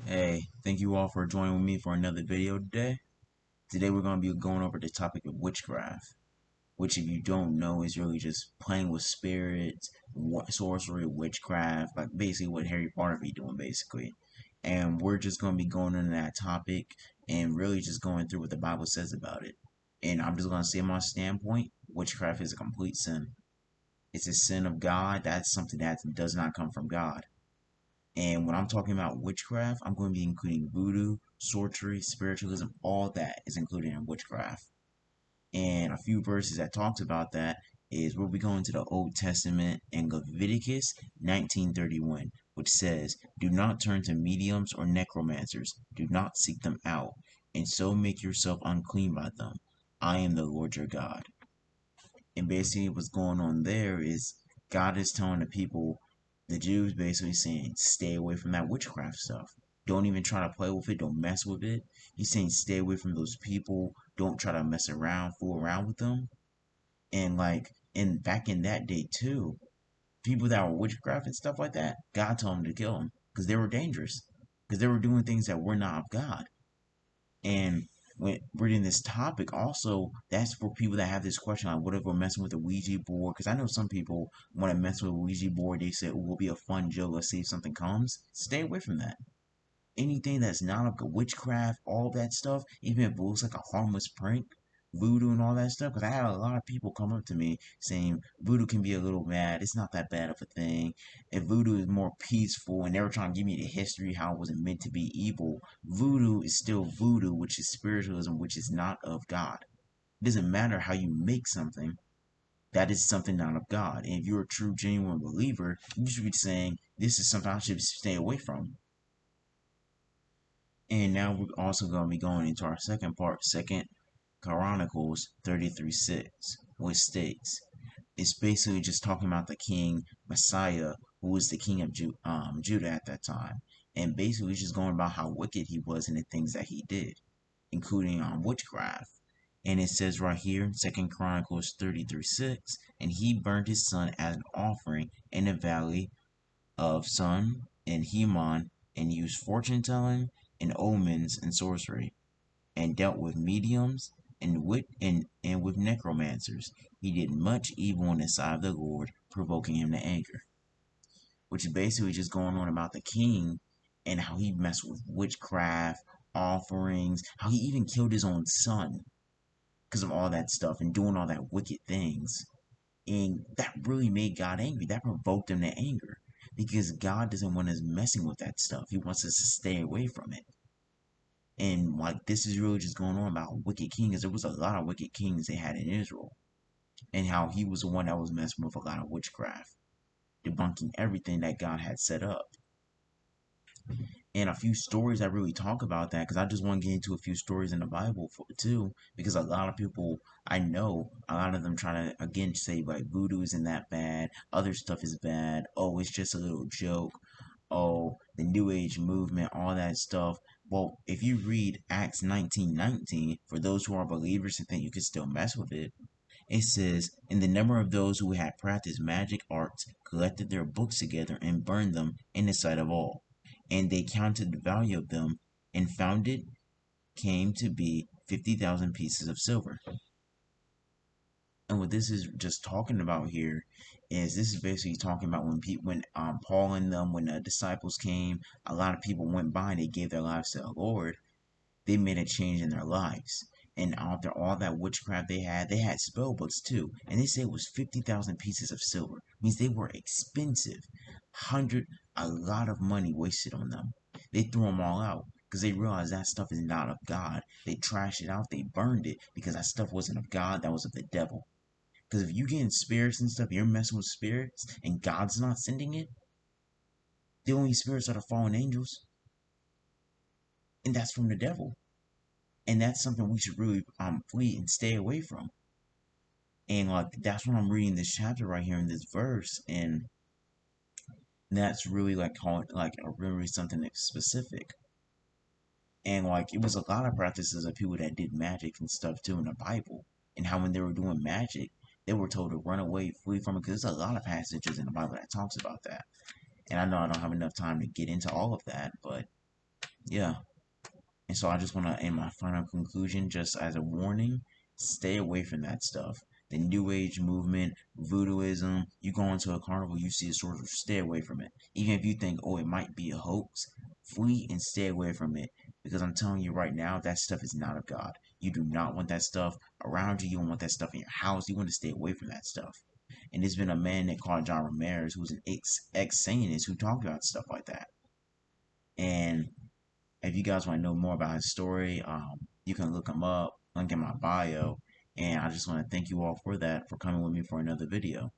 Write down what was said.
Hey, thank you all for joining with me for another video today. Today we're going to be going over the topic of witchcraft, which if you don't know is really just playing with spirits, sorcery, witchcraft, like basically what Harry Potter be doing basically. And we're just going to be going into that topic and really just going through what the Bible says about it. And I'm just going to say my standpoint, witchcraft is a complete sin. It's a sin of God. That's something that does not come from God. And when I'm talking about witchcraft, I'm going to be including voodoo, sorcery, spiritualism, all that is included in witchcraft. And a few verses that talks about that is we'll be going to the Old Testament in Leviticus 19:31, which says, "Do not turn to mediums or necromancers. Do not seek them out, and so make yourself unclean by them. I am the Lord your God." And basically what's going on there is God is telling the people, the Jews basically saying, stay away from that witchcraft stuff. Don't even try to play with it. Don't mess with it. He's saying stay away from those people. Don't try to mess around, fool around with them. And like back in that day too, people that were witchcraft and stuff like that, God told them to kill them because they were dangerous. Because they were doing things that were not of God. And when reading this topic, also, that's for people that have this question like, what if we're messing with a Ouija board? Because I know some people want to mess with a Ouija board. They say, oh, it will be a fun joke. Let's see if something comes. Stay away from that. Anything that's not like a witchcraft, all that stuff, even if it looks like a harmless prank, voodoo and all that stuff. Because I had a lot of people come up to me saying voodoo can be a little bad. It's not that bad of a thing. If voodoo is more peaceful, and they were trying to give me the history how it wasn't meant to be evil, voodoo is still voodoo, which is spiritualism, which is not of God. It doesn't matter how you make something. That is something not of God. And if you're a true, genuine believer, you should be saying, this is something I should stay away from. And now we're also going to be going into our second part, Second Chronicles 33:6, which states, it's basically just talking about the king Messiah, who was the king of Judah at that time. And basically just going about how wicked he was and the things that he did, including witchcraft. And it says right here, Second Chronicles 33:6, and he burned his son as an offering in the valley of Sun and Hemon, and used fortune telling and omens and sorcery, and dealt with mediums and with necromancers. He did much evil in the sight of the Lord, provoking him to anger. Which is basically just going on about the king and how he messed with witchcraft, offerings, how he even killed his own son because of all that stuff and doing all that wicked things. And that really made God angry. That provoked him to anger because God doesn't want us messing with that stuff. He wants us to stay away from it. And like this is really just going on about wicked kings. There was a lot of wicked kings they had in Israel, and how he was the one that was messing with a lot of witchcraft, debunking everything that God had set up. And a few stories that really talk about that, because I just want to get into a few stories in the Bible too, because a lot of people I know, a lot of them try to again say like voodoo isn't that bad, other stuff is bad, oh it's just a little joke, oh the New Age movement, all that stuff. Well, if you read Acts 19:19, for those who are believers and think you can still mess with it, it says, and the number of those who had practiced magic arts collected their books together and burned them in the sight of all. And they counted the value of them and found it came to be 50,000 pieces of silver. And what this is just talking about here is this is basically talking about when Paul and them, when the disciples came, a lot of people went by and they gave their lives to the Lord. They made a change in their lives. And after all that witchcraft they had spell books too. And they say it was 50,000 pieces of silver. It means they were expensive. A lot of money wasted on them. They threw them all out because they realized that stuff is not of God. They trashed it out. They burned it because that stuff wasn't of God. That was of the devil. Because if you get in spirits and stuff, you're messing with spirits and God's not sending it, the only spirits are the fallen angels. And that's from the devil. And that's something we should really flee and stay away from. And like that's what I'm reading this chapter right here in this verse, and that's really like calling like really something specific. And like it was a lot of practices of people that did magic and stuff too in the Bible, and how when they were doing magic, they were told to run away, flee from it, because there's a lot of passages in the Bible that talks about that. And I know I don't have enough time to get into all of that, but Yeah. And so I just want to, in my final conclusion, just as a warning, stay away from that stuff. The New Age movement, voodooism, you go into a carnival, you see a sorcerer, stay away from it. Even if you think, oh, it might be a hoax, flee and stay away from it. Because I'm telling you right now, that stuff is not of God. You do not want that stuff around you. You don't want that stuff in your house. You want to stay away from that stuff. And there's been a man that called John Ramirez, who's an ex-Satanist, who talked about stuff like that. And if you guys want to know more about his story, you can look him up, link in my bio. And I just want to thank you all for that, for coming with me for another video.